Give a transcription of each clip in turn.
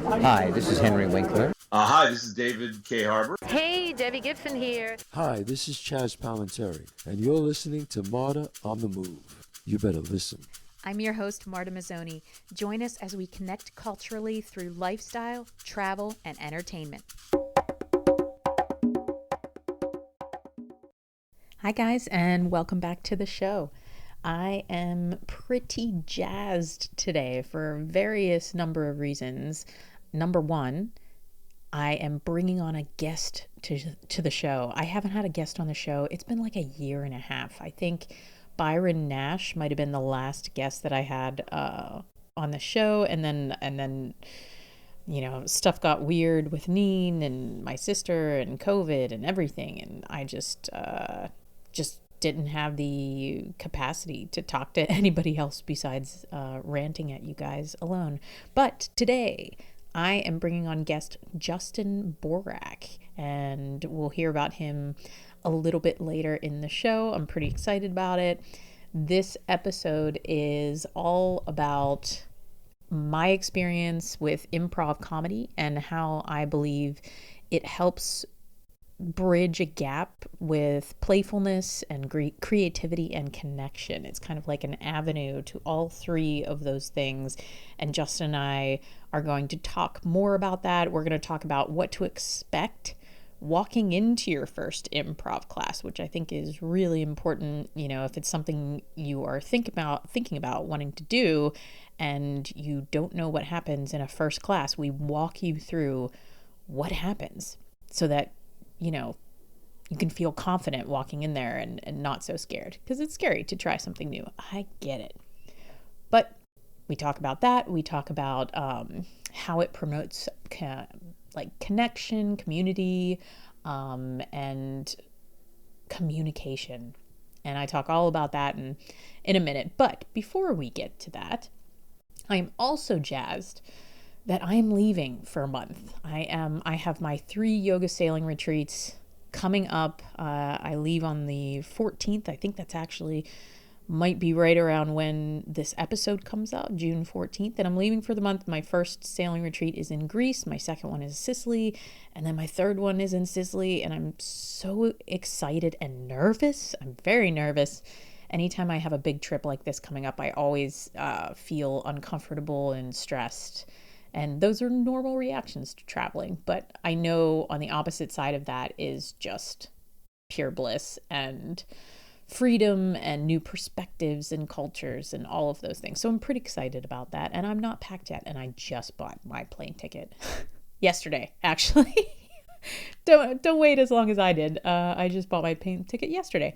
Hi, this is Henry Winkler. Hi, this is David K. Harbour. Hey, Debbie Gibson here. Hi, this is Chaz Palminteri, and you're listening to Marta on the Move. You better listen. I'm your host, Marta Mazzoni. Join us as we connect culturally through lifestyle, travel, and entertainment. Hi, guys, and welcome back to the show. I am pretty jazzed today for various number of reasons. Number one, I am bringing on a guest to the show. I haven't had a guest on the show. It's been like a year and a half. I think Byron Nash might have been the last guest that I had on the show, and then you know, stuff got weird with Neen and my sister and COVID and everything, and I just didn't have the capacity to talk to anybody else besides ranting at you guys alone. But today I am bringing on guest Justin Borak, and we'll hear about him a little bit later in the show. I'm pretty excited about it. This episode is all about my experience with improv comedy and how I believe it helps bridge a gap with playfulness and creativity and connection. It's kind of like an avenue to all three of those things. And Justin and I are going to talk more about that. We're going to talk about what to expect walking into your first improv class, which I think is really important. You know, if it's something you are thinking about wanting to do and you don't know what happens in a first class, we walk you through what happens so that you know, you can feel confident walking in there and not so scared, because it's scary to try something new. I get it. But we talk about that. We talk about how it promotes connection, community, and communication. And I talk all about that in a minute. But before we get to that, I'm also jazzed that I am leaving for a month. I have my 3 yoga sailing retreats coming up. I leave on the 14th. I think that's actually might be right around when this episode comes out, June 14th. And I'm leaving for the month. My first sailing retreat is in Greece. My second one is Sicily. And then my third one is in Sicily. And I'm so excited and nervous. I'm very nervous. Anytime I have a big trip like this coming up, I always feel uncomfortable and stressed. And those are normal reactions to traveling. But I know on the opposite side of that is just pure bliss and freedom and new perspectives and cultures and all of those things. So I'm pretty excited about that. And I'm not packed yet. And I just bought my plane ticket yesterday, actually. Don't wait as long as I did. I just bought my plane ticket yesterday.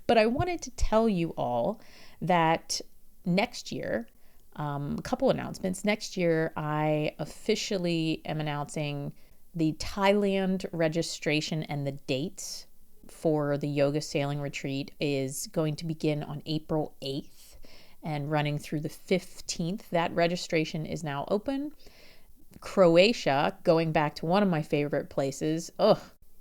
But I wanted to tell you all that next year, a couple announcements. Next year, I officially am announcing the Thailand registration, and the dates for the yoga sailing retreat is going to begin on April 8th and running through the 15th. That registration is now open. Croatia, going back to one of my favorite places.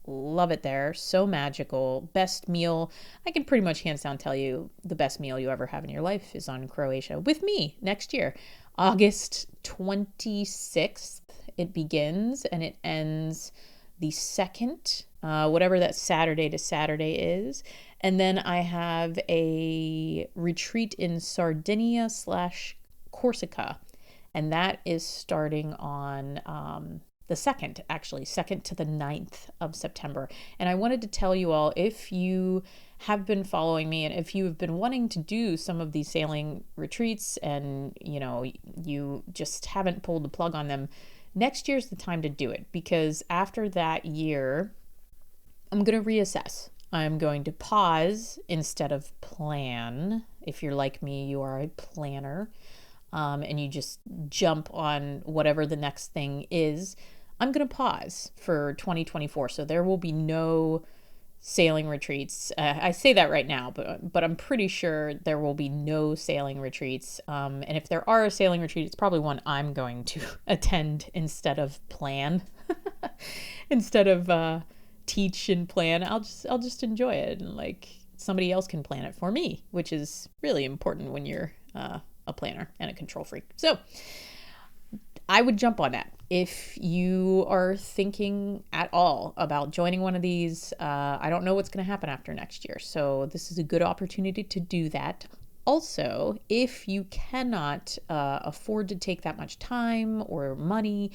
Love it there. So magical. Best meal. I can pretty much hands down tell you the best meal you ever have in your life is on Croatia with me next year. August 26th it begins and it ends the 2nd, whatever that Saturday to Saturday is. And then I have a retreat in Sardinia / Corsica. And that is starting on the 2nd, actually, 2nd to the 9th of September. And I wanted to tell you all, if you have been following me and if you have been wanting to do some of these sailing retreats and, you know, you just haven't pulled the plug on them, next year's the time to do it, because after that year, I'm going to reassess. I'm going to pause instead of plan. If you're like me, you are a planner, and you just jump on whatever the next thing is. I'm going to pause for 2024. So there will be no sailing retreats. I say that right now, but I'm pretty sure there will be no sailing retreats. And if there are a sailing retreat, it's probably one I'm going to attend instead of plan. Instead of teach and plan, I'll just enjoy it, and like somebody else can plan it for me, which is really important when you're a planner and a control freak. So I would jump on that. If you are thinking at all about joining one of these, I don't know what's going to happen after next year. So this is a good opportunity to do that. Also, if you cannot afford to take that much time or money,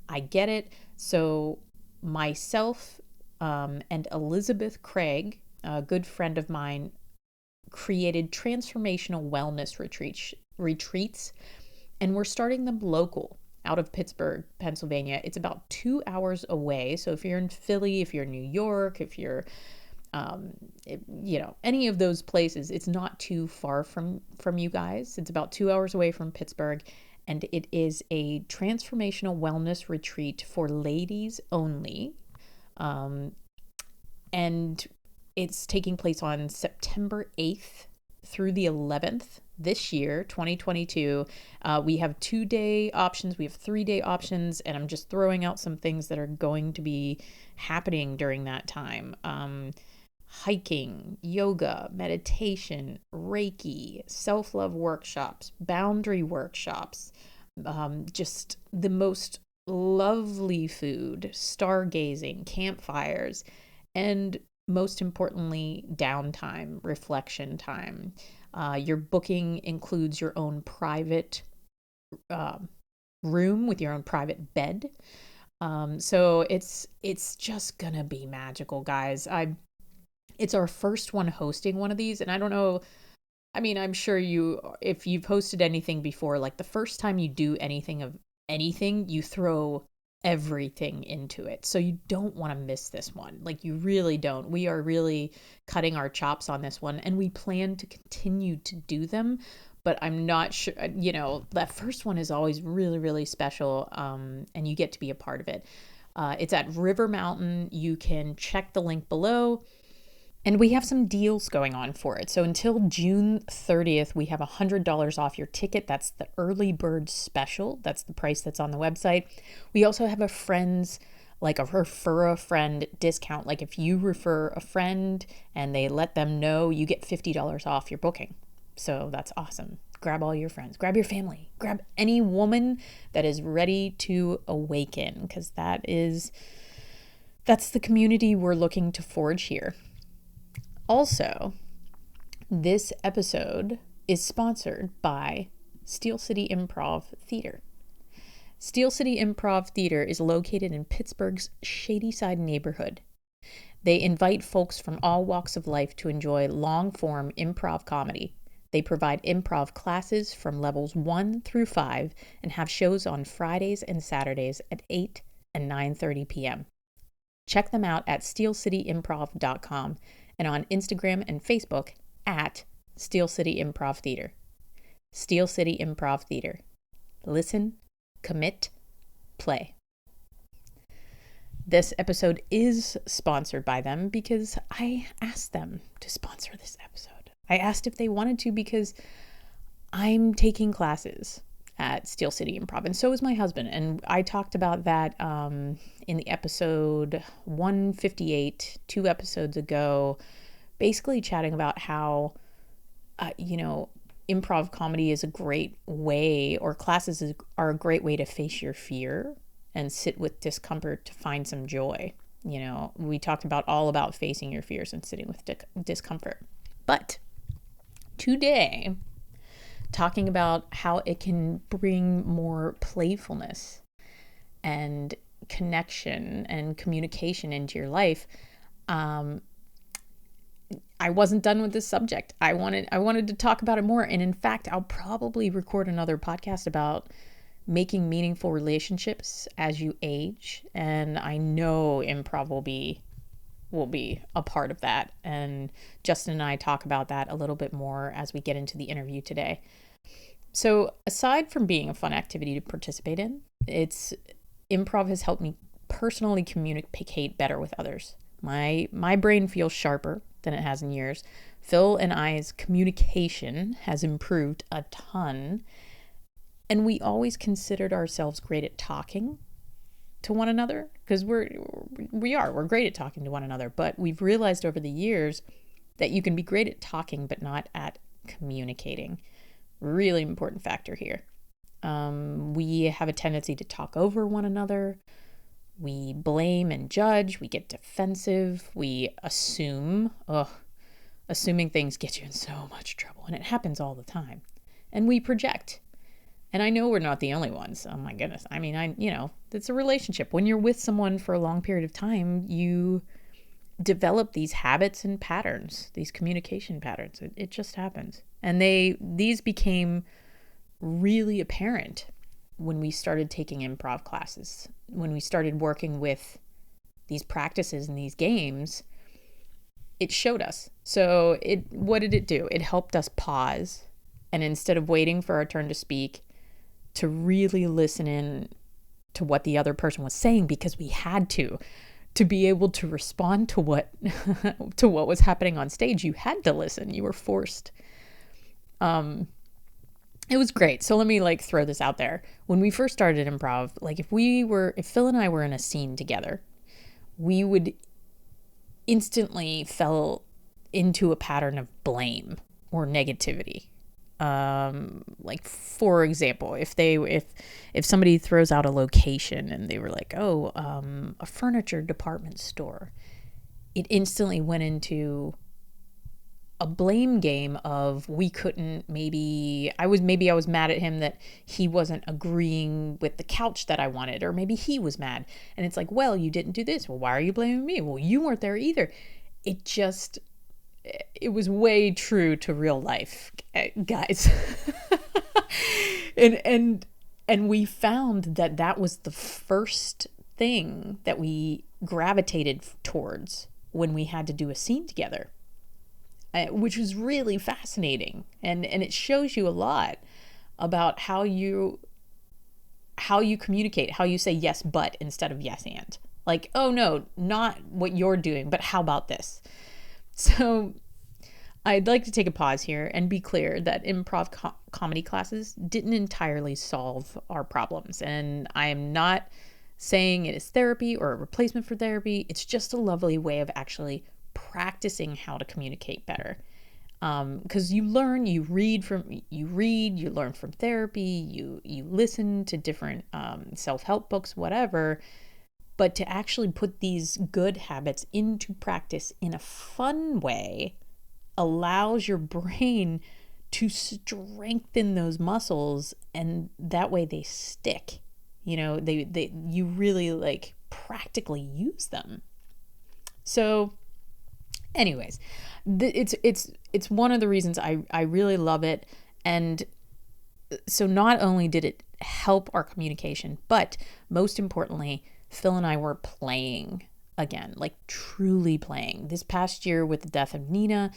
I get it. So myself and Elizabeth Craig, a good friend of mine, created transformational wellness retreats, and we're starting them local out of Pittsburgh, Pennsylvania. It's about 2 hours away. So if you're in Philly, if you're in New York, if you're any of those places, it's not too far from you guys. It's about 2 hours away from Pittsburgh, and it is a transformational wellness retreat for ladies only. And it's taking place on September 8th through the 11th this year, 2022. We have 2-day options, we have 3-day options, and I'm just throwing out some things that are going to be happening during that time. Hiking, yoga, meditation, Reiki, self-love workshops, boundary workshops, just the most lovely food, stargazing, campfires, and most importantly, downtime, reflection time. Your booking includes your own private room with your own private bed. So it's just gonna be magical, guys. It's our first one hosting one of these, and I don't know. I mean, I'm sure if you've hosted anything before, like the first time you do anything, you throw everything into it. So you don't want to miss this one. Like, you really don't. We are really cutting our chops on this one, and we plan to continue to do them, but I'm not sure, that first one is always really, really special. And you get to be a part of it. It's at River Mountain. You can check the link below. And we have some deals going on for it. So until June 30th, we have $100 off your ticket. That's the early bird special. That's the price that's on the website. We also have a refer a friend discount. Like, if you refer a friend and they let them know, you get $50 off your booking. So that's awesome. Grab all your friends, grab your family, grab any woman that is ready to awaken, because that's the community we're looking to forge here. Also, this episode is sponsored by Steel City Improv Theater. Steel City Improv Theater is located in Pittsburgh's Shadyside neighborhood. They invite folks from all walks of life to enjoy long-form improv comedy. They provide improv classes from levels 1 through 5 and have shows on Fridays and Saturdays at 8 and 9:30 p.m. Check them out at steelcityimprov.com and on Instagram and Facebook at Steel City Improv Theater. Steel City Improv Theater. Listen, commit, play. This episode is sponsored by them because I asked them to sponsor this episode. I asked if they wanted to because I'm taking classes at Steel City Improv, and so is my husband. And I talked about that in the episode 158, 2 episodes ago, basically chatting about how, improv comedy is a great way, or classes are a great way to face your fear and sit with discomfort to find some joy. We talked all about facing your fears and sitting with discomfort. But today, talking about how it can bring more playfulness and connection and communication into your life. I wasn't done with this subject. I wanted to talk about it more. And in fact, I'll probably record another podcast about making meaningful relationships as you age. And I know improv will be a part of that. And Justin and I talk about that a little bit more as we get into the interview today. So aside from being a fun activity to participate in, improv has helped me personally communicate better with others. My brain feels sharper than it has in years. Phil and I's communication has improved a ton. And we always considered ourselves great at talking to one another, because we're great at talking to one another. But we've realized over the years that you can be great at talking, but not at communicating. Really important factor here. We have a tendency to talk over one another. We blame and judge. We get defensive. We assume. Assuming things get you in so much trouble. And it happens all the time. And we project. And I know we're not the only ones. Oh my goodness. I mean, it's a relationship. When you're with someone for a long period of time, you develop these habits and patterns, these communication patterns. It just happens. And these became really apparent when we started taking improv classes, when we started working with these practices and these games. It showed us. So what did it do? It helped us pause, and instead of waiting for our turn to speak, to really listen in to what the other person was saying, because we had to be able to respond to what was happening on stage. You had to listen. You were forced. It was great. So let me throw this out there. When we first started improv, if Phil and I were in a scene together, we would instantly fell into a pattern of blame or negativity. For example, if somebody throws out a location and they were like, a furniture department store, it instantly went into a blame game of maybe I was mad at him that he wasn't agreeing with the couch that I wanted, or maybe he was mad. And it's like, well, you didn't do this. Well, why are you blaming me? Well, you weren't there either. It was way true to real life, guys. and we found that was the first thing that we gravitated towards when we had to do a scene together, which was really fascinating. And it shows you a lot about how you communicate, how you say yes, but instead of yes, and. Like, oh no, not what you're doing, but how about this? So I'd like to take a pause here and be clear that improv comedy classes didn't entirely solve our problems. And I am not saying it is therapy or a replacement for therapy. It's just a lovely way of actually practicing how to communicate better. Because you learn, you learn from therapy, you listen to different self-help books, whatever. But to actually put these good habits into practice in a fun way allows your brain to strengthen those muscles, and that way they stick. You really practically use them. So anyways, it's one of the reasons I really love it. And so not only did it help our communication, but most importantly, Phil and I were playing again, truly playing. This past year with the death of Nina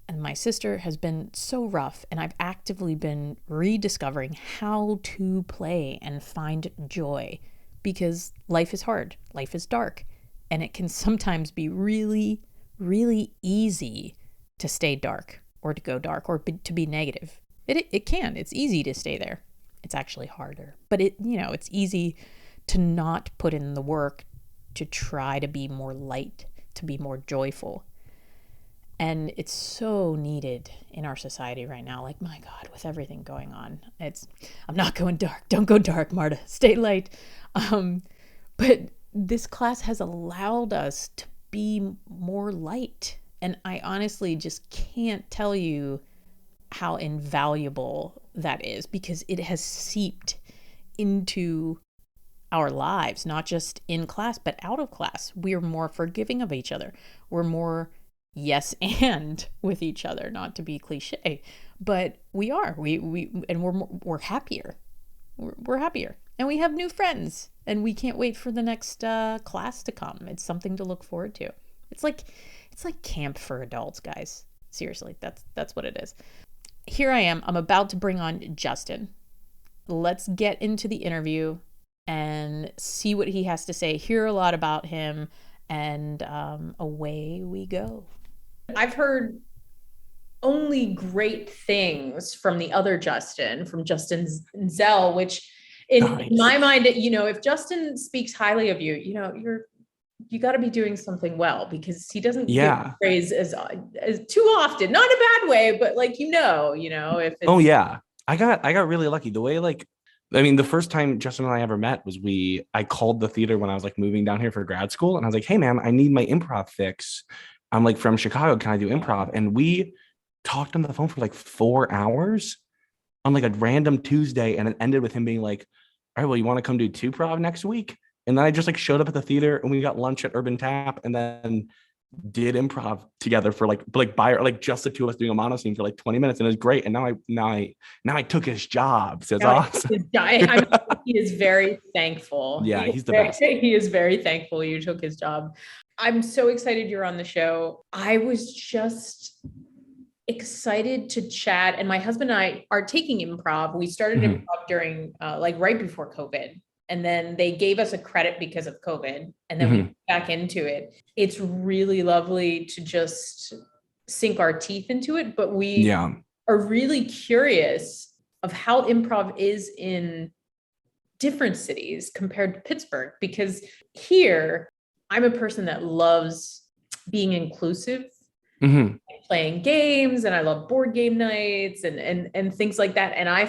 and my sister has been so rough, and I've actively been rediscovering how to play and find joy, because life is hard, life is dark, and it can sometimes be really, really easy to stay dark or to go dark or to be negative. It's easy to stay there. It's actually harder, but it's easy to not put in the work to try to be more light, to be more joyful. And it's so needed in our society right now. My God, with everything going on, I'm not going dark. Don't go dark, Marta. Stay light. But this class has allowed us to be more light. And I honestly just can't tell you how invaluable that is, because it has seeped into our lives, not just in class, but out of class. We're more forgiving of each other. We're more yes and with each other, not to be cliche, but we are. We're happier. We're happier. And we have new friends, and we can't wait for the next class to come. It's something to look forward to. It's like camp for adults, guys. Seriously, that's what it is. Here I am. I'm about to bring on Justin. Let's get into the interview and see what he has to say, hear a lot about him, and away we go. I've heard only great things from the other Justin, from Justin Zell, which in my mind, if Justin speaks highly of you, you got to be doing something well, because he doesn't get praise as too often, not in a bad way, but if it's... Oh yeah. I got really lucky. The way I mean, the first time Justin and I ever met was I called the theater when I was like moving down here for grad school. And I was like, hey man, I need my improv fix. I'm like from Chicago. Can I do improv? And we talked on the phone for like 4 hours on like a random Tuesday. And it ended with him being like, all right, well, you want to come do two prov next week? And then I just like showed up at the theater and we got lunch at Urban Tap and then did improv together for like just the two of us doing a mono scene for like 20 minutes. And it was great. And now I took his job. So it's awesome. I mean, he is very thankful. Yeah, he's the best. He is very thankful you took his job. I'm so excited you're on the show. I was just excited to chat. And my husband and I are taking improv. We started improv during like right before COVID. And then they gave us a credit because of COVID. And then we went back into it. It's really lovely to just sink our teeth into it. But we are really curious of how improv is in different cities compared to Pittsburgh. Because here, I'm a person that loves being inclusive, playing games, and I love board game nights and things like that. And I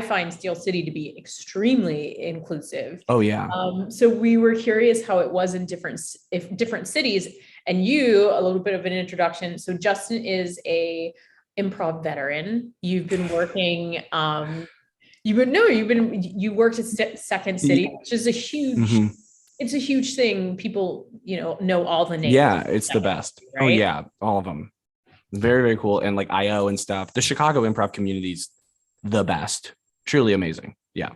find Steel City to be extremely inclusive. Oh yeah. So we were curious how it was in different cities. And you, a little bit of an introduction. So Justin is a improv veteran. You've been working. You worked at Second City, which is a huge. It's a huge thing. People, know all the names. Yeah, it's the best. Right? Oh yeah, all of them. Very, very cool. And like IO and stuff. The Chicago improv community's the best. Truly amazing. Yeah.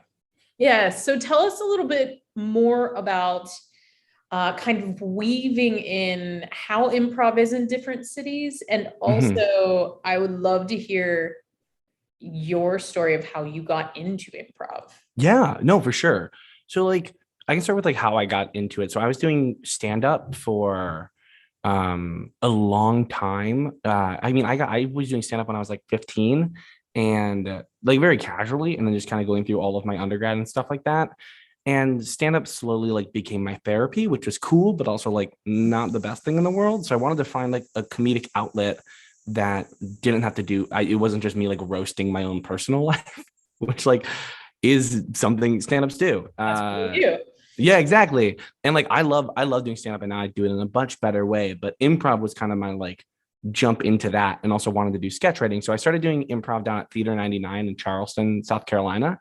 Yeah. So tell us a little bit more about kind of weaving in how improv is in different cities. And also, I would love to hear your story of how you got into improv. Yeah, no, for sure. So like I can start with like how I got into it. So I was doing stand-up for a long time. I was doing stand-up when I was like 15 and like very casually, and then just kind of going through all of my undergrad and stuff like that. And stand-up slowly like became my therapy, which was cool, but also like not the best thing in the world. So I wanted to find like a comedic outlet that didn't have to do, it wasn't just me like roasting my own personal life, which like is something stand-ups do. That's what we do. Yeah, exactly. And like I love doing stand-up, and now I do it in a much better way. But improv was kind of my like jump into that, and also wanted to do sketch writing. So I started doing improv down at Theater 99 in Charleston, South Carolina.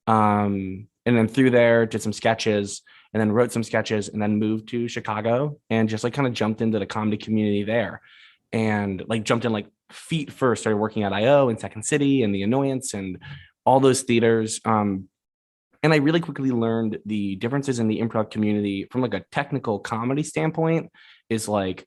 And then through there did some sketches, and then wrote some sketches, and then moved to Chicago and just like kind of jumped into the comedy community there, and like jumped in like feet first. Started working at IO and Second City and The Annoyance and all those theaters. And I really quickly learned the differences in the improv community from like a technical comedy standpoint. Is like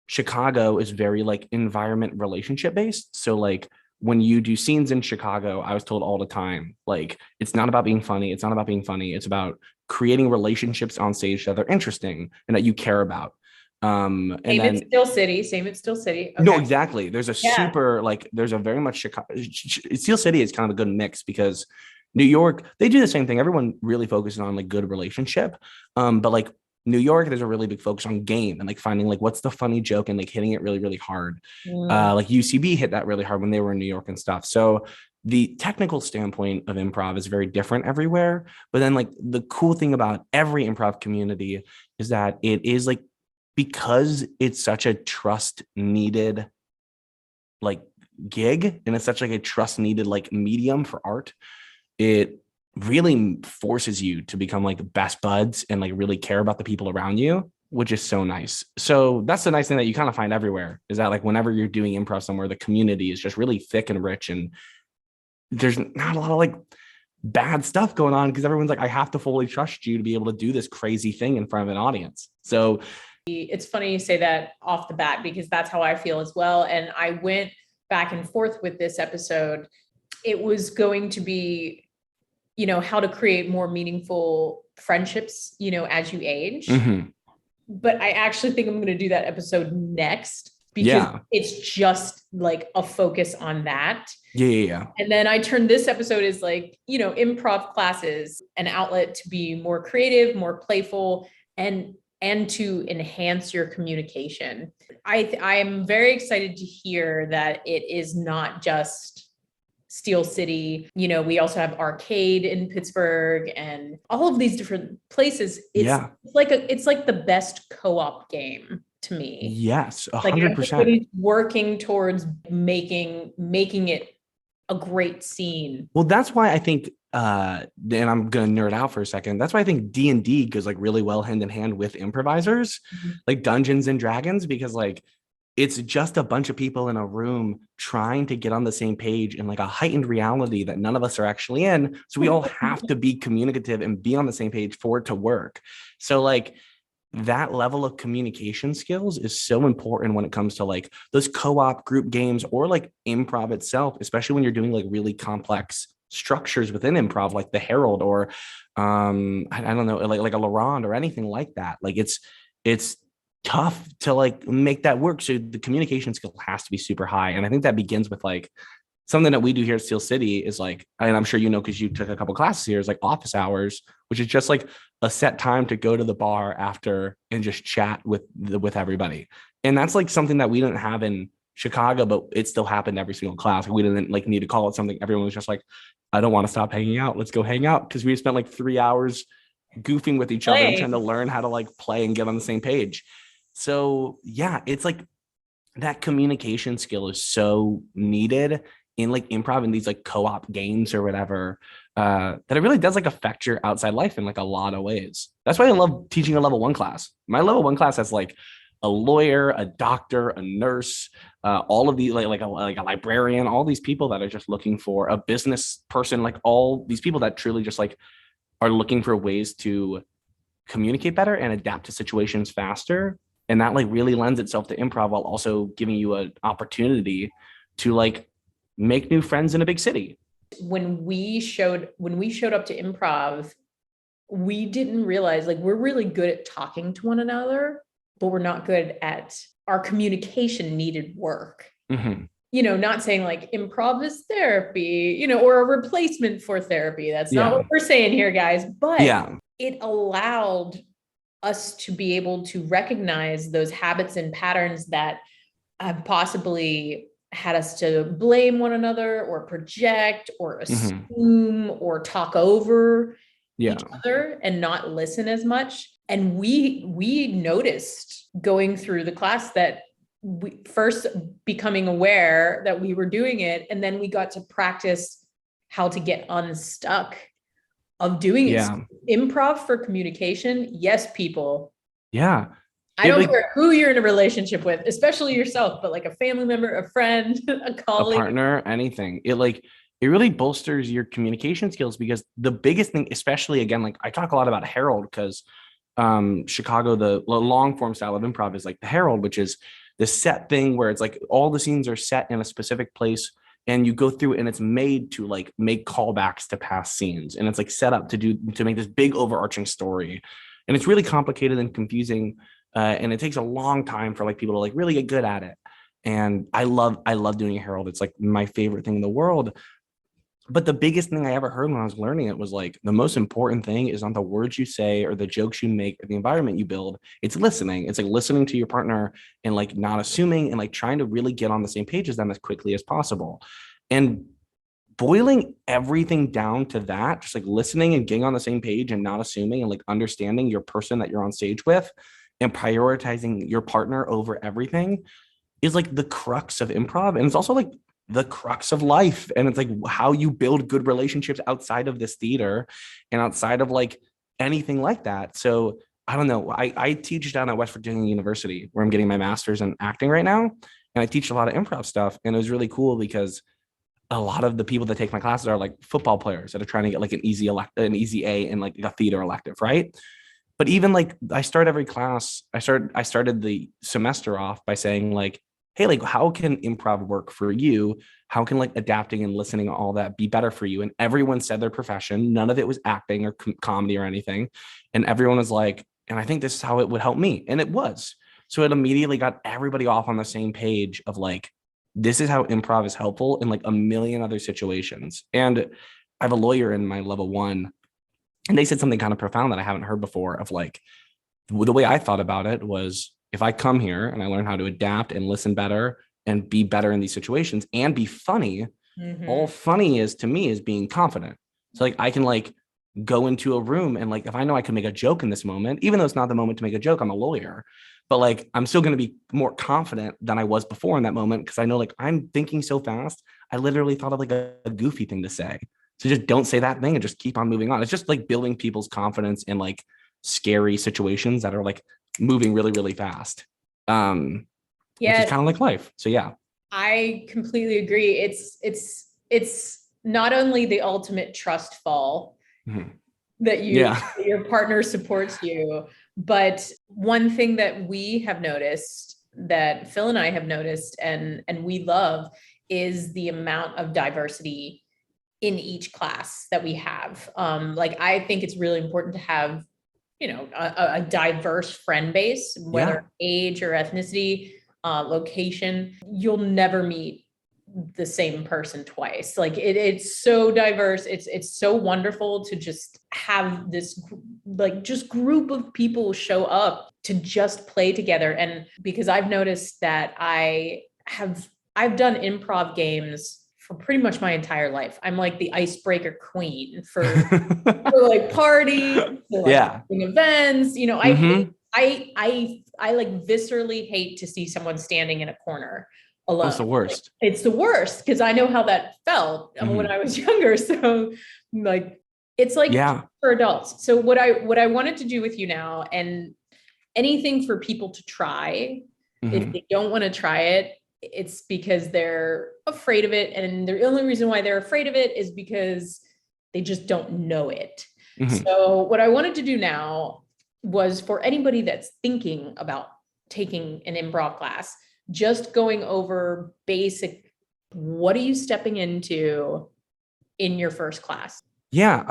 Chicago is very like environment relationship based. So like when you do scenes in Chicago, I was told all the time, like, it's not about being funny. It's not about being funny. It's about creating relationships on stage that are interesting and that you care about. And Same then at Steel City. Same at Steel City. Okay. no, exactly. There's a super like there's a very much Chicago. Steel City is kind of a good mix because New York, they do the same thing. Everyone really focuses on like good relationship. But like New York, there's a really big focus on game and like finding like what's the funny joke and like hitting it really, really hard. Like UCB hit that really hard when they were in New York and stuff. So the technical standpoint of improv is very different everywhere. But then like the cool thing about every improv community is that it is like, because it's such a trust needed like gig, and it's such like a trust needed like medium for art, it really forces you to become like best buds and like really care about the people around you, which is so nice. So that's the nice thing that you kind of find everywhere, is that like whenever you're doing improv somewhere, the community is just really thick and rich, and there's not a lot of like bad stuff going on because everyone's like, I have to fully trust you to be able to do this crazy thing in front of an audience. So it's funny you say that off the bat, because that's how I feel as well. And I went back and forth with this episode. It was going to be, how to create more meaningful friendships, as you age. But I actually think I'm going to do that episode next, because it's just like a focus on that. Yeah. And then I turned this episode as like, improv classes, an outlet to be more creative, more playful, and to enhance your communication. I am very excited to hear that it is not just Steel City. You know, we also have Arcade in Pittsburgh and all of these different places. It's like the best co-op game to me. Yes, Like 100%. everybody's working towards making it a great scene. Well, that's why I think, and I'm gonna nerd out for a second. That's why I think D&D goes like really well hand in hand with improvisers, like Dungeons and Dragons, because like it's just a bunch of people in a room trying to get on the same page in like a heightened reality that none of us are actually in. So we all have to be communicative and be on the same page for it to work. So like that level of communication skills is so important when it comes to like those co-op group games or like improv itself, especially when you're doing like really complex structures within improv, like the Herald or I don't know, like a Laurent or anything like that. Like it's tough to like make that work. So the communication skill has to be super high. And I think that begins with like something that we do here at Steel City is like, and I'm sure you know, because you took a couple classes here, is like office hours, which is just like a set time to go to the bar after and just chat with everybody. And that's like something that we didn't have in Chicago, but it still happened every single class. We didn't like need to call it something. Everyone was just like, I don't want to stop hanging out. Let's go hang out. Because we spent like 3 hours goofing with each other and trying to learn how to like play and get on the same page. So yeah, it's like that communication skill is so needed in like improv and these like co-op games or whatever, that it really does like affect your outside life in like a lot of ways. That's why I love teaching a level 1 class. My level 1 class has like a lawyer, a doctor, a nurse, all of the like a librarian, all these people that are just looking for a business person, like all these people that truly just like are looking for ways to communicate better and adapt to situations faster. And that like really lends itself to improv while also giving you an opportunity to like make new friends in a big city. When we showed up to improv, we didn't realize like we're really good at talking to one another, but we're not good at our communication needed work. Mm-hmm. You know, not saying like improv is therapy, you know, or a replacement for therapy. That's not what we're saying here, guys. But it allowed us to be able to recognize those habits and patterns that have possibly had us to blame one another or project or assume or talk over each other and not listen as much. And we noticed going through the class that we first becoming aware that we were doing it, and then we got to practice how to get unstuck of doing it. So improv for communication. Yes, people. Yeah. I don't care who you're in a relationship with, especially yourself, but like a family member, a friend, a colleague, a partner, anything. It really bolsters your communication skills, because the biggest thing, especially again, like I talk a lot about Herald because Chicago, the long form style of improv is like the Herald, which is the set thing where it's like all the scenes are set in a specific place and you go through and it's made to like make callbacks to past scenes. And it's like set up to make this big overarching story. And it's really complicated and confusing. And it takes a long time for like people to like really get good at it. And I love doing a Herald. It's like my favorite thing in the world. But the biggest thing I ever heard when I was learning it was like, the most important thing is not the words you say or the jokes you make or the environment you build. It's listening. It's like listening to your partner and like not assuming and like trying to really get on the same page as them as quickly as possible. And boiling everything down to that, just like listening and getting on the same page and not assuming and like understanding your person that you're on stage with and prioritizing your partner over everything is like the crux of improv. And it's also like the crux of life. And it's like how you build good relationships outside of this theater and outside of like anything like that. So I don't know. I teach down at West Virginia University where I'm getting my master's in acting right now. And I teach a lot of improv stuff. And it was really cool because a lot of the people that take my classes are like football players that are trying to get like an easy A in like a theater elective, right? But even like I start every class, I started the semester off by saying like, hey, like how can improv work for you? How can like adapting and listening and all that be better for you? And everyone said their profession. None of it was acting or comedy or anything. And everyone was like, and I think this is how it would help me. And it was. So it immediately got everybody off on the same page of like, this is how improv is helpful in like a million other situations. And I have a lawyer in my level 1. And they said something kind of profound that I haven't heard before of like, the way I thought about it was if I come here and I learn how to adapt and listen better and be better in these situations and be funny, All funny is to me is being confident. So like I can like go into a room and like if I know I can make a joke in this moment, even though it's not the moment to make a joke, I'm a lawyer, but like I'm still going to be more confident than I was before in that moment because I know like I'm thinking so fast. I literally thought of like a goofy thing to say. So just don't say that thing and just keep on moving on. It's just like building people's confidence in like scary situations that are like moving really, really fast. Which is kind of like life. So yeah. I completely agree. It's not only the ultimate trust fall that your partner supports you, but one thing that we have noticed, that Phil and I have noticed and we love, is the amount of diversity in each class that we have. Like I think it's really important to have, a diverse friend base, whether age or ethnicity, location. You'll never meet the same person twice. Like it's so diverse. It's so wonderful to just have this like just group of people show up to just play together. And because I've noticed that I've done improv games for pretty much my entire life. I'm like the icebreaker queen for like parties, for like events. I like viscerally hate to see someone standing in a corner alone. It's the worst. It's the worst because I know how that felt when I was younger. So like it's like for adults. So what I wanted to do with you now, and anything for people to try, if they don't want to try it, it's because they're afraid of it. And the only reason why they're afraid of it is because they just don't know it. So what I wanted to do now was for anybody that's thinking about taking an improv class, just going over basic, what are you stepping into in your first class? Yeah.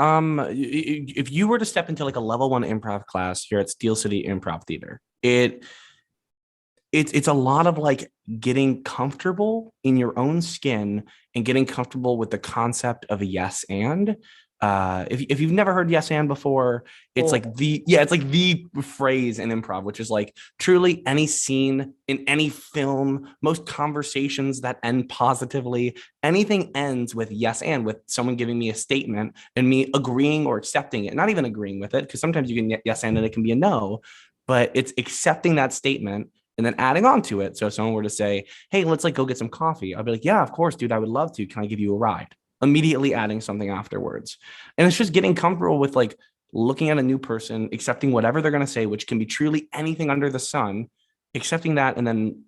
If you were to step into like a level 1 improv class here at Steel City Improv Theater, it's a lot of like getting comfortable in your own skin and getting comfortable with the concept of a yes and. If you've never heard yes and before, it's like the phrase in improv, which is like truly any scene in any film, most conversations that end positively, anything ends with yes and, with someone giving me a statement and me agreeing or accepting it, not even agreeing with it, because sometimes you can yes and it can be a no, but it's accepting that statement and then adding on to it. So if someone were to say, hey, let's like go get some coffee, I'll be like, yeah, of course, dude, I would love to. Can I give you a ride? Immediately adding something afterwards. And it's just getting comfortable with like looking at a new person, accepting whatever they're going to say, which can be truly anything under the sun, accepting that and then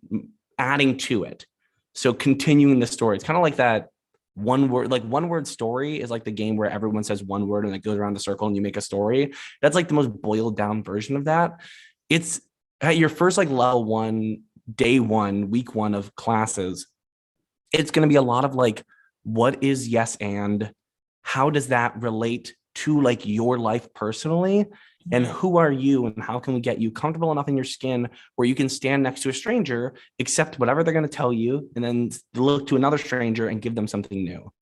adding to it. So continuing the story. It's kind of like that one word story is like the game where everyone says one word and it goes around the circle and you make a story. That's like the most boiled down version of that. It's at your first like level 1, day 1, week 1 of classes. It's going to be a lot of like, what is yes and how does that relate to like your life personally, and who are you and how can we get you comfortable enough in your skin where you can stand next to a stranger, accept whatever they're going to tell you, and then look to another stranger and give them something new.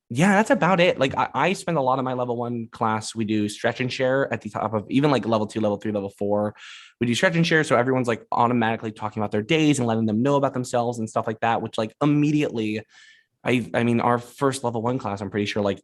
That's about it. Like I spend a lot of my level 1 class. We do stretch and share at the top of even like level 2, level 3, level 4. We do stretch and share. So everyone's like automatically talking about their days and letting them know about themselves and stuff like that, which like immediately, I mean, our first level 1 class, I'm pretty sure like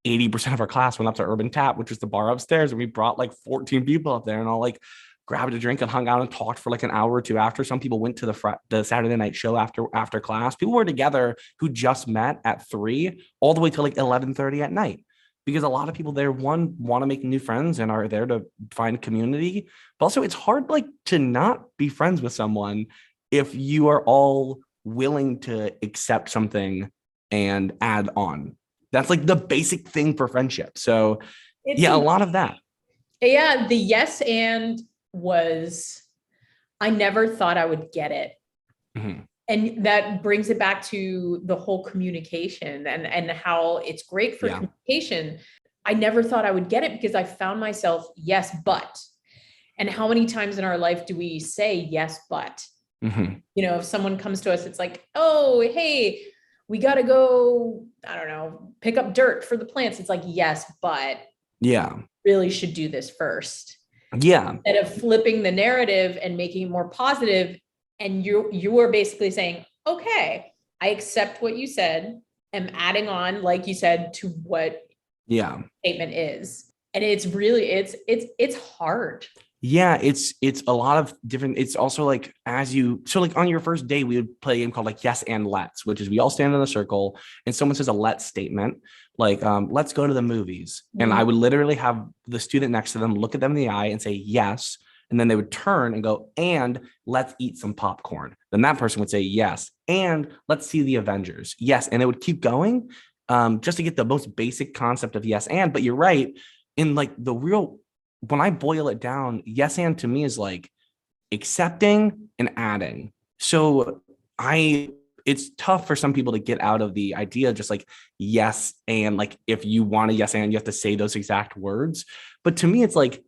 80% of our class went up to Urban Tap, which was the bar upstairs. And we brought like 14 people up there and all like grabbed a drink and hung out and talked for like an hour or two after. Some people went to the Saturday night show after class. People were together who just met at 3 all the way till like 11:30 at night, because a lot of people there, one, want to make new friends and are there to find community. But also it's hard like to not be friends with someone if you are all willing to accept something and add on. That's like the basic thing for friendship. So a lot of that. Yeah. The yes and was, I never thought I would get it. And that brings it back to the whole communication and how it's great for communication. I never thought I would get it because I found myself, yes, but. And how many times in our life do we say yes, but? If someone comes to us, it's like, oh, hey, we got to go, I don't know, pick up dirt for the plants. It's like, yes, but really should do this first. Instead of flipping the narrative and making it more positive. And you are basically saying, okay, I accept what you said, am adding on, like you said, to what statement is. And it's really, it's hard. Yeah, it's a lot of different. It's also like like on your first day, we would play a game called like yes and let's, which is we all stand in a circle and someone says a let's statement, like let's go to the movies. And I would literally have the student next to them look at them in the eye and say yes. And then they would turn and go, and let's eat some popcorn. Then that person would say yes. And let's see the Avengers. Yes. And it would keep going just to get the most basic concept of yes and. But you're right. In like the real, when I boil it down, yes and to me is like accepting and adding. So it's tough for some people to get out of the idea of just like yes and, like if you want a yes and you have to say those exact words. But to me, it's like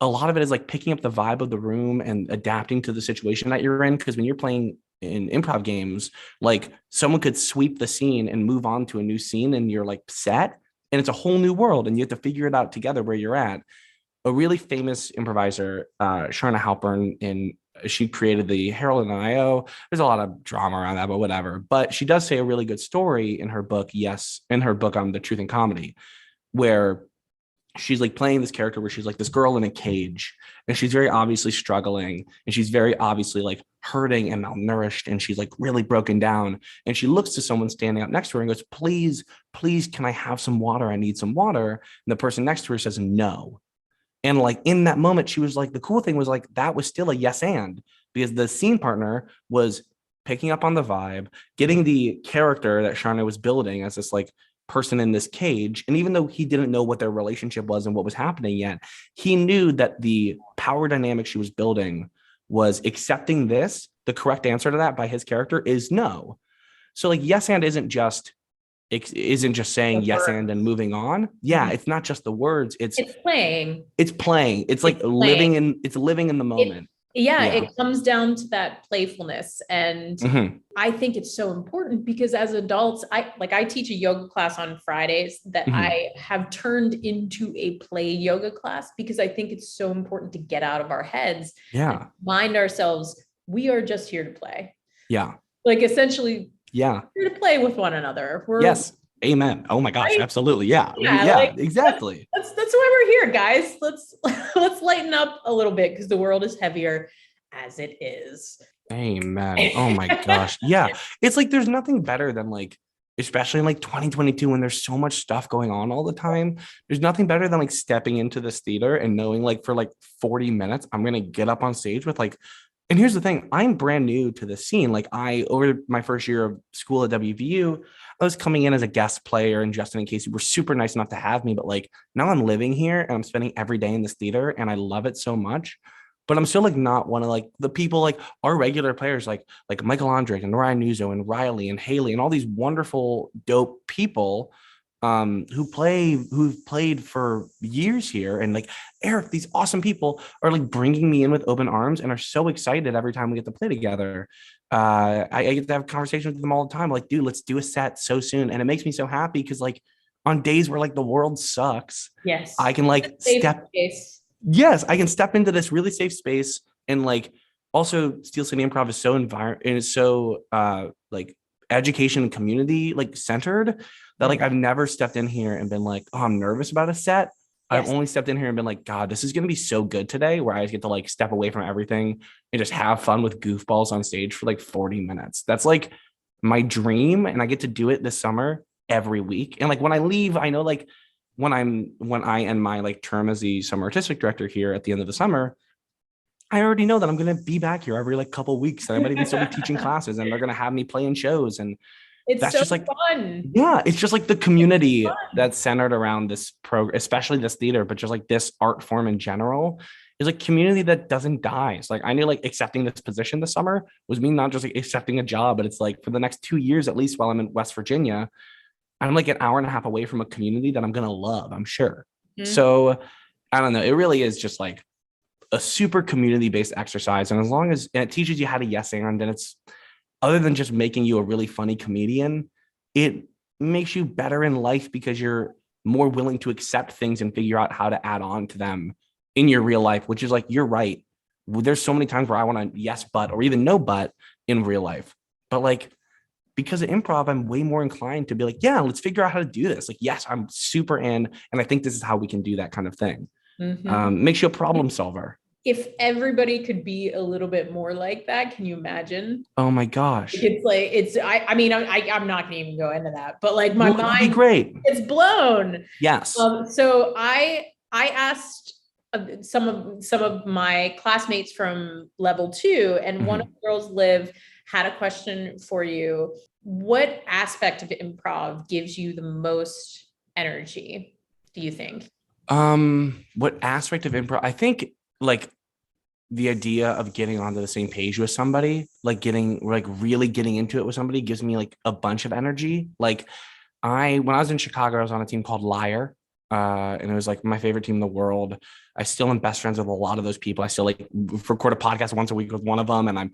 a lot of it is like picking up the vibe of the room and adapting to the situation that you're in. Because when you're playing in improv games, like someone could sweep the scene and move on to a new scene and you're like set and it's a whole new world and you have to figure it out together where you're at. A really famous improviser, Sharna Halpern, she created the Harold and IO. There's a lot of drama around that, but whatever. But she does say a really good story in her book, The Truth in Comedy, where she's like playing this character where she's like this girl in a cage and she's very obviously struggling and she's very obviously like hurting and malnourished and she's like really broken down. And she looks to someone standing up next to her and goes, please, can I have some water? I need some water. And the person next to her says no. And like in that moment, she was like, the cool thing was like, that was still a yes and, because the scene partner was picking up on the vibe, getting the character that Sharna was building as this like person in this cage. And even though he didn't know what their relationship was and what was happening yet, he knew that the power dynamic she was building was accepting this. The correct answer to that by his character is no. So like yes and isn't just saying yes and moving on. Yeah, it's not just the words. It's playing. It's like living in the moment. It comes down to that playfulness. And I think it's so important because as adults, I teach a yoga class on Fridays that I have turned into a play yoga class because I think it's so important to get out of our heads. And remind ourselves, we are just here to play. Yeah. Like essentially, here to play with one another. Yes. Amen. Oh my gosh. Right? Absolutely. Yeah. Exactly. That's why we're here, guys. Let's lighten up a little bit because the world is heavier as it is. Amen. Oh my gosh. Yeah. It's like, there's nothing better than like, especially in like 2022, when there's so much stuff going on all the time, there's nothing better than like stepping into this theater and knowing like for like 40 minutes, I'm going to get up on stage with like, and here's the thing, I'm brand new to the scene. Like over my first year of school at WVU, I was coming in as a guest player, and Justin and Casey were super nice enough to have me. But like now I'm living here and I'm spending every day in this theater and I love it so much. But I'm still like not one of like the people like our regular players, like Michael Andrick and Ryan Nuzzo and Riley and Haley and all these wonderful, dope people who've played for years here. And like Eric, these awesome people are like bringing me in with open arms and are so excited every time we get to play together. I get to have conversations with them all the time. Like, dude, let's do a set so soon. And it makes me so happy because like on days where like the world sucks, I can like I can step into this really safe space. And like also Steel City Improv is so like education and community like centered that like I've never stepped in here and been like, oh, I'm nervous about a set. I've only stepped in here and been like, God, this is going to be so good today, where I just get to like step away from everything and just have fun with goofballs on stage for like 40 minutes. That's like my dream. And I get to do it this summer every week. And like when I leave, I know like when I end my like term as the summer artistic director here at the end of the summer, I already know that I'm going to be back here every like couple of weeks, and I might even still be teaching classes, and they're going to have me play in shows. And that's so just like fun. Yeah, it's just like the community that's centered around this program, especially this theater, but just like this art form in general, is like community that doesn't die. It's like I knew like accepting this position this summer was me not just like accepting a job, but it's like for the next 2 years at least while I'm in West Virginia, I'm like an hour and a half away from a community that I'm going to love, I'm sure. So I don't know. It really is just like a super community-based exercise. And as long as it teaches you how to yes and it's other than just making you a really funny comedian, it makes you better in life because you're more willing to accept things and figure out how to add on to them in your real life, which is like, you're right. There's so many times where I want to yes, but, or even no, but in real life. But like because of improv, I'm way more inclined to be like, yeah, let's figure out how to do this. Like, yes, I'm super in. And I think this is how we can do that kind of thing. Makes you a problem solver. If everybody could be a little bit more like that, can you imagine? Oh my gosh. I mean, I'm not gonna even go into that, but like my That'd be mind great. is blown. Yes. So I asked some of my classmates from level 2, and one of the girls, Liv, had a question for you. What aspect of improv gives you the most energy, do you think? What aspect of improv? I think like the idea of getting onto the same page with somebody, like really getting into it with somebody gives me like a bunch of energy. Like when I was in Chicago, I was on a team called Liar. And it was like my favorite team in the world. I still am best friends with a lot of those people. I still like record a podcast once a week with one of them. And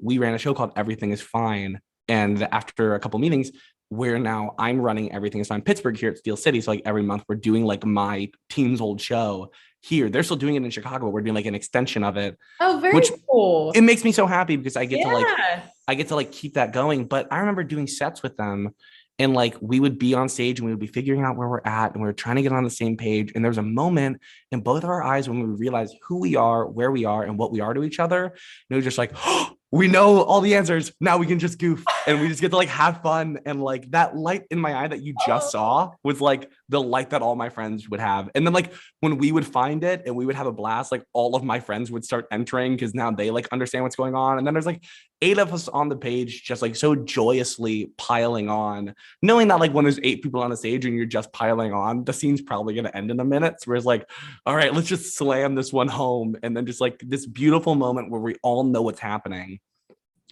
we ran a show called Everything is Fine. And after a couple meetings, I'm running Everything is Fine Pittsburgh here at Steel City. So like every month we're doing like my team's old show here. They're still doing it in Chicago. We're doing like an extension of it. Oh, very cool. It makes me so happy because I get to keep that going. But I remember doing sets with them, and like we would be on stage and we would be figuring out where we're at and we were trying to get on the same page. And there was a moment in both of our eyes when we realized who we are, where we are, and what we are to each other. And it was just like, oh, we know all the answers. Now we can just goof and we just get to like have fun. And like that light in my eye that you just saw was like the light that all my friends would have. And then like when we would find it and we would have a blast, like all of my friends would start entering because now they like understand what's going on. And then there's like 8 of us on the page, just like so joyously piling on, knowing that like when there's 8 people on the stage and you're just piling on, the scene's probably going to end in a minute. So it's like, all right, let's just slam this one home. And then just like this beautiful moment where we all know what's happening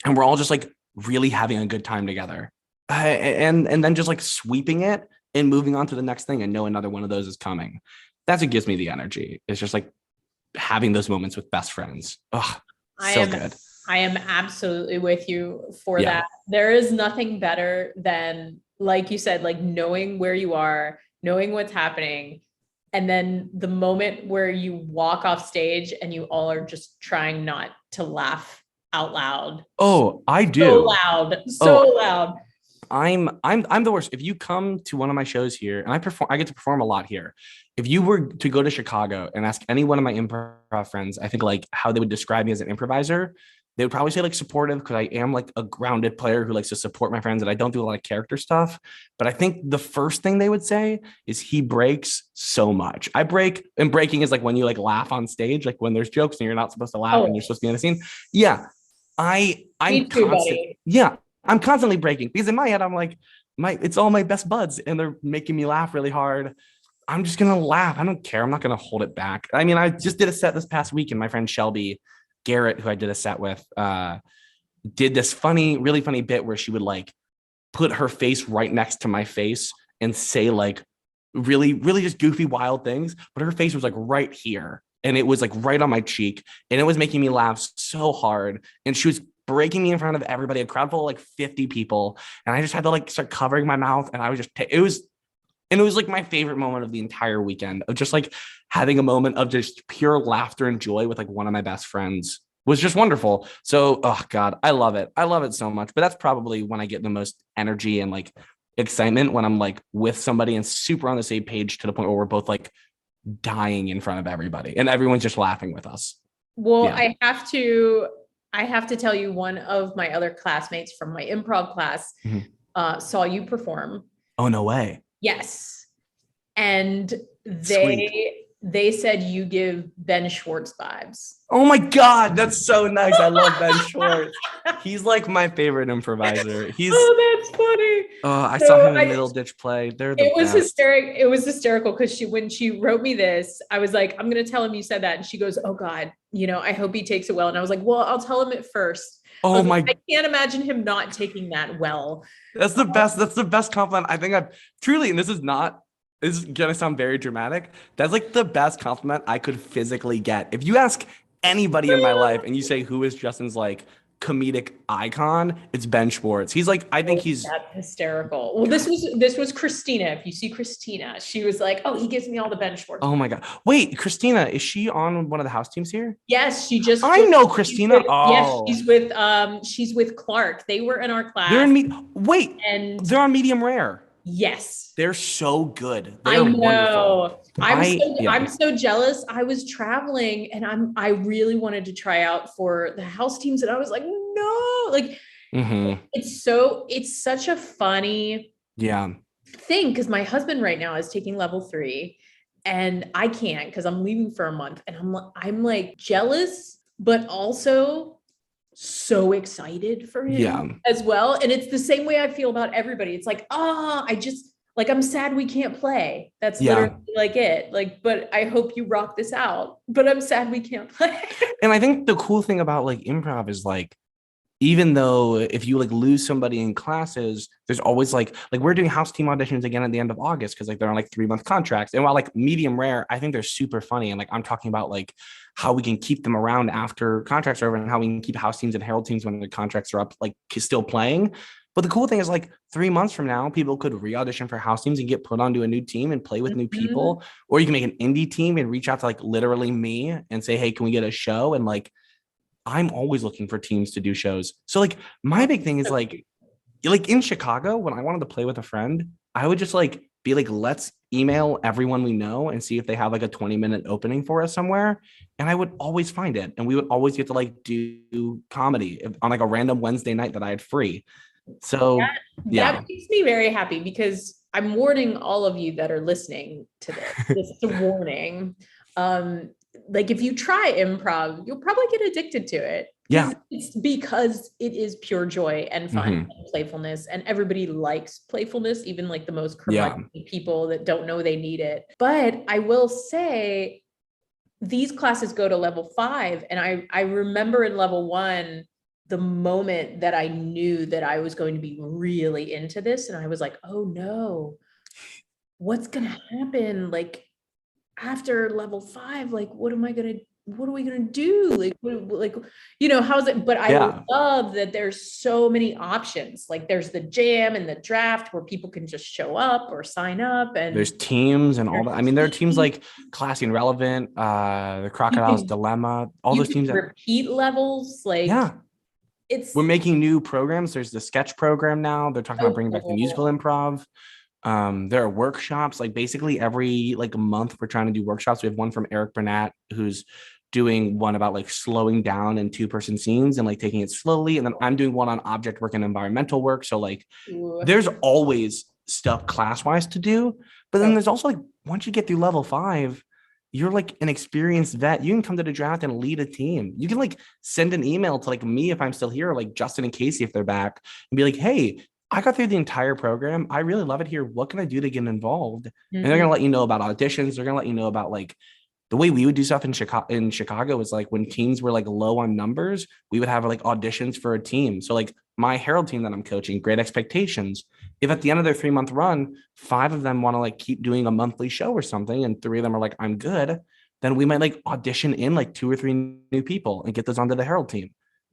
and we're all just like really having a good time together. And then just like sweeping it and moving on to the next thing and know another one of those is coming. That's what gives me the energy. It's just like having those moments with best friends. Oh, so good. I am absolutely with you for that. There is nothing better than, like you said, like knowing where you are, knowing what's happening, and then the moment where you walk off stage and you all are just trying not to laugh out loud. Oh, I do. So loud. I'm the worst. If you come to one of my shows here, and I get to perform a lot here. If you were to go to Chicago and ask any one of my improv friends, I think like how they would describe me as an improviser, they would probably say like supportive, because I am like a grounded player who likes to support my friends and I don't do a lot of character stuff. But I think the first thing they would say is he breaks so much. I break, and breaking is like when you like laugh on stage, like when there's jokes and you're not supposed to laugh and you're supposed to be in a scene. Yeah. I'm constantly breaking because in my head, I'm like, it's all my best buds and they're making me laugh really hard. I'm just going to laugh. I don't care. I'm not going to hold it back. I mean, I just did a set this past week and my friend Shelby Garrett, who I did a set with, did this really funny bit where she would like put her face right next to my face and say like really, really just goofy, wild things. But her face was like right here. And it was like right on my cheek. And it was making me laugh so hard. And she was breaking me in front of everybody, a crowd full of like 50 people. And I just had to like start covering my mouth. And I was just, it was like my favorite moment of the entire weekend, of just like having a moment of just pure laughter and joy with like one of my best friends. Was just wonderful. So, oh God, I love it. I love it so much. But that's probably when I get the most energy and like excitement, when I'm like with somebody and super on the same page to the point where we're both like dying in front of everybody and everyone's just laughing with us. Well, yeah. I have to tell you, one of my other classmates from my improv class saw you perform. Oh, no way. Yes. And they said you give Ben Schwartz vibes. Oh my God, that's so nice. I love Ben Schwartz. He's like my favorite improviser. Oh, that's funny. I saw him in Middle Ditch Play. It was hysterical because when she wrote me this, I was like, I'm gonna tell him you said that. And she goes, oh God, I hope he takes it well. And I was like, well, I'll tell him it first. Oh my! I can't imagine him not taking that well. That's the best. That's the best compliment I think I've truly, and this is gonna sound very dramatic. That's like the best compliment I could physically get. If you ask anybody in my life and you say, who is Justin's like comedic icon, it's Ben Schwartz. He's like, I think he's That's hysterical. Well, this was Christina. If you see Christina, she was like, "Oh, he gives me all the bench work." oh my God. Wait, Christina, is she on one of the house teams here? Yes, she just. I know Christina. Yes, Oh, she's with Clark. They were in our they're class, in wait, and they're on medium rare. yes, They're so good. I They're know. wonderful. I'm so jealous. I was traveling, and I really wanted to try out for the house teams, and I was like, no, like Mhm. it's such a funny Yeah. thing because my husband right now is taking level 3 and I can't because I'm leaving for a month, and I'm like jealous but also so excited for him Yeah. as well. And it's the same way I feel about everybody. It's like, I just like, I'm sad we can't play. That's Yeah. literally like it. Like, but I hope you rock this out, but I'm sad we can't play. And I think the cool thing about like improv is like, even though if you like lose somebody in classes, there's always like we're doing house team auditions again at the end of August because like they're on like 3-month contracts. And while like medium rare, I think they're super funny. And like I'm talking about like how we can keep them around after contracts are over and how we can keep house teams and herald teams when the contracts are up, like still playing. But the cool thing is like 3 months from now, people could re-audition for house teams and get put onto a new team and play with new people. Or you can make an indie team and reach out to like literally me and say, hey, can we get a show? And like, I'm always looking for teams to do shows. So like my big thing is like in Chicago, when I wanted to play with a friend, I would just like be like, let's email everyone we know and see if they have like a 20-minute opening for us somewhere. And I would always find it. And we would always get to like do comedy on like a random Wednesday night that I had free. So that makes me very happy because I'm warning all of you that are listening to this. This is a warning. Like if you try improv, you'll probably get addicted to it. Yeah. It's because it is pure joy and fun and playfulness, and everybody likes playfulness, even like the most people that don't know they need it. But I will say these classes go to level 5. And I remember in level 1, the moment that I knew that I was going to be really into this. And I was like, oh no, what's going to happen? Like after level 5, like, what are we going to do? How's it? But I love that there's so many options. Like there's the jam and the draft where people can just show up or sign up, and there's teams and all that. I mean, there are teams like Classy and Relevant, the Crocodile's Dilemma, all those teams that repeat levels. Like, we're making new programs. There's the sketch program now. They're talking about bringing back the musical improv. There are workshops, like basically every like month we're trying to do workshops. We have one from Eric Burnett, who's doing one about like slowing down in 2-person scenes and like taking it slowly. And then I'm doing one on object work and environmental work. So like there's always stuff class-wise to do. But then there's also like, once you get through level 5, you're like an experienced vet. You can come to the draft and lead a team. You can like send an email to like me if I'm still here, or like Justin and Casey if they're back, and be like, hey, I got through the entire program. I really love it here. What can I do to get involved? And they're going to let you know about auditions. They're going to let you know about like the way we would do stuff in Chicago was like when teams were like low on numbers, we would have like auditions for a team. So like my Herald team that I'm coaching, Great Expectations, if at the end of their 3-month run, 5 of them want to like keep doing a monthly show or something, and 3 of them are like, I'm good, then we might like audition in like 2 or 3 new people and get those onto the Herald team.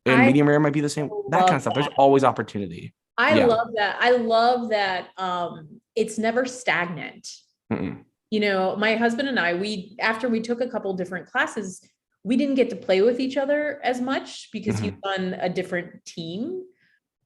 And medium rare might be the same, that kind of stuff. There's always opportunity. I love that. I love that. It's never stagnant. You know, my husband and I, after we took a couple different classes, we didn't get to play with each other as much because he was on a different team.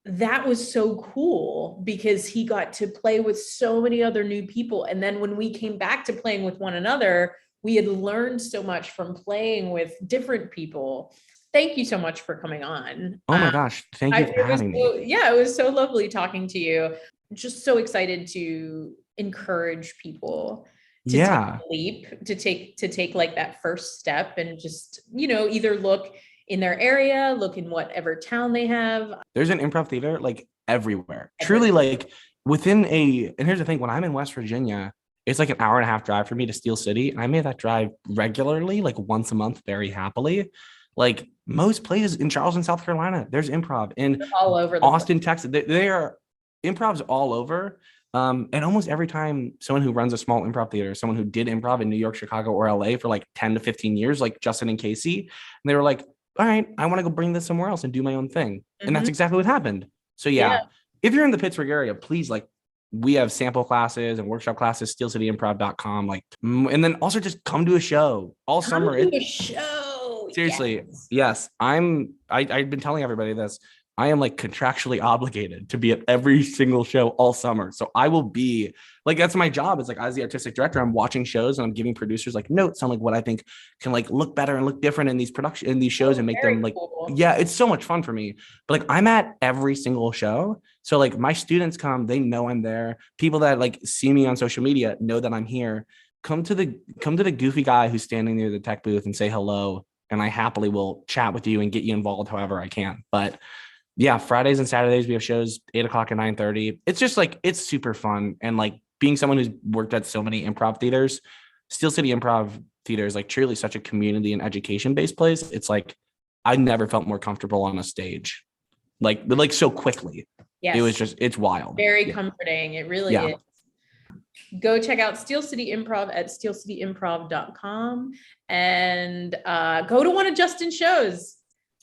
That was so cool because he got to play with so many other new people. And then when we came back to playing with one another, we had learned so much from playing with different people. Thank you so much for coming on. Oh my gosh. Thank you for having me. Yeah, it was so lovely talking to you. Just so excited to encourage people to take a leap, to take like that first step and just, either look in their area, look in whatever town they have. There's an improv theater like everywhere. Truly, like and here's the thing, when I'm in West Virginia, it's like an hour and a half drive for me to Steel City. And I made that drive regularly, like once a month, very happily. Like most places in Charleston, South Carolina, there's improv. In all over Austin, Texas, they are improvs all over. And almost every time someone who runs a small improv theater, someone who did improv in New York, Chicago, or LA for like 10 to 15 years, like Justin and Casey, and they were like, all right, I want to go bring this somewhere else and do my own thing. And that's Mhm. exactly what happened. So Yeah. if you're in the Pittsburgh area, please, like, we have sample classes and workshop classes, steelcityimprov.com. Like, and then also just come to a show all Come summer. to a show. Seriously, Yes. yes. I've been telling everybody this. I am like contractually obligated to be at every single show all summer. So I will be like, that's my job. It's like, as the artistic director, I'm watching shows and I'm giving producers like notes on like what I think can like look better and look different in these shows and make them Very like, cool. yeah, it's so much fun for me. But like, I'm at every single show. So like my students come, they know I'm there. People that like see me on social media know that I'm here. Come to the goofy guy who's standing near the tech booth and say hello. And I happily will chat with you and get you involved however I can. But yeah, Fridays and Saturdays we have shows 8:00 and 9:30. It's just like, it's super fun. And like being someone who's worked at so many improv theaters, Steel City Improv Theater is like truly such a community and education based place. It's like I never felt more comfortable on a stage, like so quickly. Yes. It was just, it's wild. Very Yeah. comforting. It really Yeah. is. Go check out Steel City Improv at steelcityimprov.com and go to one of Justin's shows.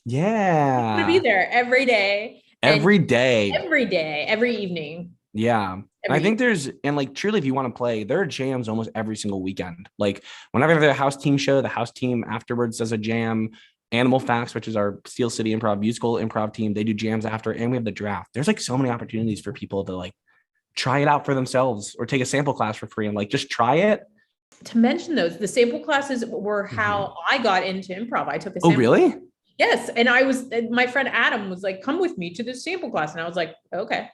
Yeah. I'm gonna be there every day. Every day. Every evening. Yeah. And I think and like truly, if you want to play, there are jams almost every single weekend. Like whenever there's a house team show, the house team afterwards does a jam. Animal Facts, which is our Steel City Improv musical improv team, they do jams after, and we have the draft. There's like so many opportunities for people to like try it out for themselves or take a sample class for free and like just try it. To mention those, the sample classes were how I got into improv. I took a sample. Oh, really? Yes. And my friend Adam was like, come with me to this sample class. And I was like, okay.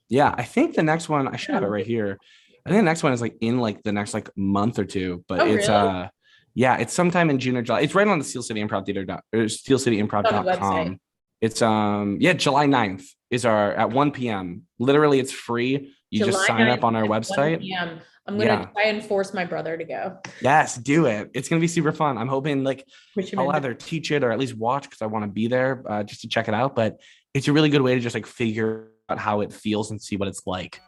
Yeah. I think the next one, I should have it right here. I think the next one is like in like the next like month or two, but it's really? yeah, it's sometime in June or July. It's right on the Steel City Improv Theater or steelcityimprov.com. It's July 9th is our at 1 p.m. Literally, it's free. You July just sign up on our 9th at 1 website. p.m. I'm gonna try and force my brother to go. Yes, do it. It's gonna be super fun. I'm hoping like I'll in. either teach it or at least watch because I want to be there just to check it out. But it's a really good way to just like figure out how it feels and see what it's like.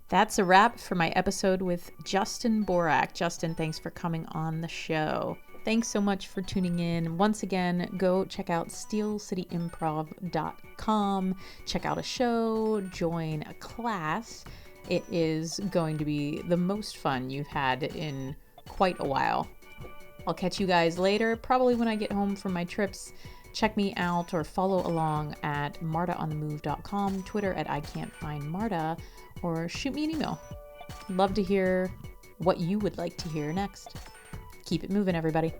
That's a wrap for my episode with Justin Borak. Justin, thanks for coming on the show. Thanks so much for tuning in. Once again, go check out steelcityimprov.com. Check out a show, join a class. It is going to be the most fun you've had in quite a while. I'll catch you guys later, probably when I get home from my trips. Check me out or follow along at martaonthemove.com, Twitter at ICan'tFindMarta, or shoot me an email. Love to hear what you would like to hear next. Keep it moving, everybody.